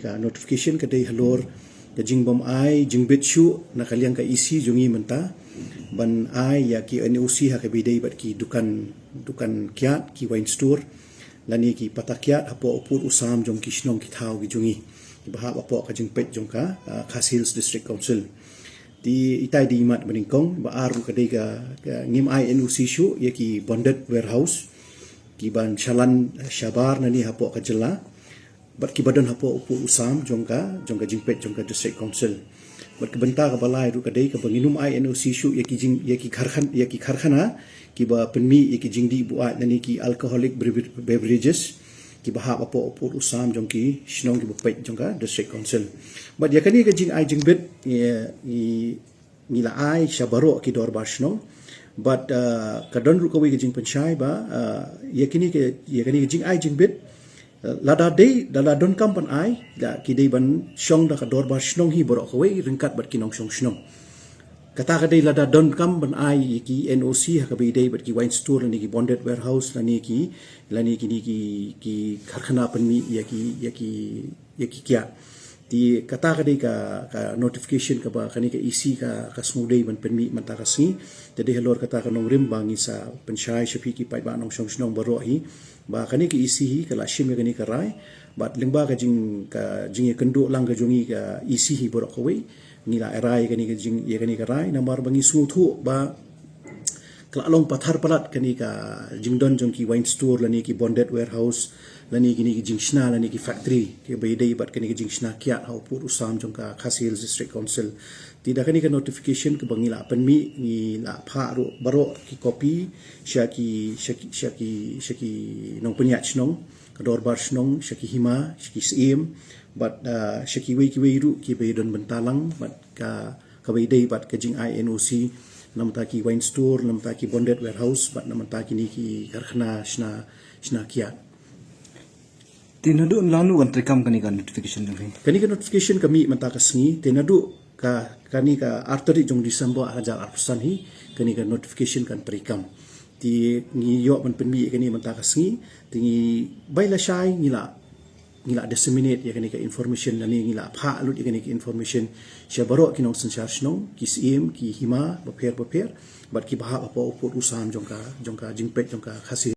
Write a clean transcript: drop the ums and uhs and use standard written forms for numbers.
ka notification ka day halor ka jingbom ai jingbit shu na kaliang ka isi jungi menta ban ai ya ki NOC ha ka bidai bat ki dukan kiat ki wine store lani ki patakyat apo upur usam jong ki shnong ki thau ki jungi bahap apo ka jingpet jong ka Khas Hills District Council di itai di mat meningkong ba aru ka day ka ngim ai NOC shu ya ki bonded warehouse ki ban chalan shabar nani hapo ka jela bat ki badan hapo upu usam jongka jingpet jongka district council bat ki benta ka balai ru ka dei ka banginum ai NOC shu ya ki kharkhana ki ba penmi ya ki jingdi bu ai nani ki alcoholic beverages ki bahap apo upu usam jongki shnong ki bupet jongka district council bat ya kani ka jing ai jingbet ni la ai shabaro ki dor bar shnong but kadon ru kawi jing penchai ba yakini ke jing ai jing bit lada day dala don kam pan ai da ki dei ban shong da kador ba shnong hi borok kawi ringkat bat kinong shong shnong kata ka dei lada don kam ban ai ki NOC ha ka bi dei bat ki wine store ni ki bonded warehouse lani ki kharkhana pan mi ya ki kya di kata ka dei ka notification ka ba kani ka isi ka smudei ban penmi manta ka si jadi halor kata ka nong rim bangi sa penchai shapi ki pai ba nong shong shnong baro hi ba kani ka isi hi kala shim kani ka rai bat lingba ka jing kendu lang ka jungi ka isi hi baro ko we ngila rai kani ka jing ye kani ka rai nambar bangi su thu ba klalong pathar palat kani ka jingdon jong ki wine store lani ki bonded warehouse lani kini ki jingshna lani ki factory ke beidei bat kini ki jingshna kiat hau pur usam jong ka Khas Hills District Council tidak kani ka notification ke bangila penmi ni la pha ro baro ki copy shaki nong penyat snong kador bar snong shaki hima shaki sim bat shaki wei ki wei ru ki beidon bentalang bat ka beidei bat ke jing NOC namta ki wine store namta ki bonded warehouse bat namta kini ki karkhana shna kiat tinadu lanu kan rekam kani kan notification dong kani ka notification kami manta ka sngi tinadu kani ka arteri jong Disember hajar arpusan hi kani ka notification kan perikam ti ngi yo man penmi kani manta ka sngi tingi baila shai ngila disseminate ya kani ka information nani ngila pha alut ya kani ka information sya baro kinong sensyar snong ki sim ki hima baper bat ki baha apa upur usam jongka jingpet jongka Khas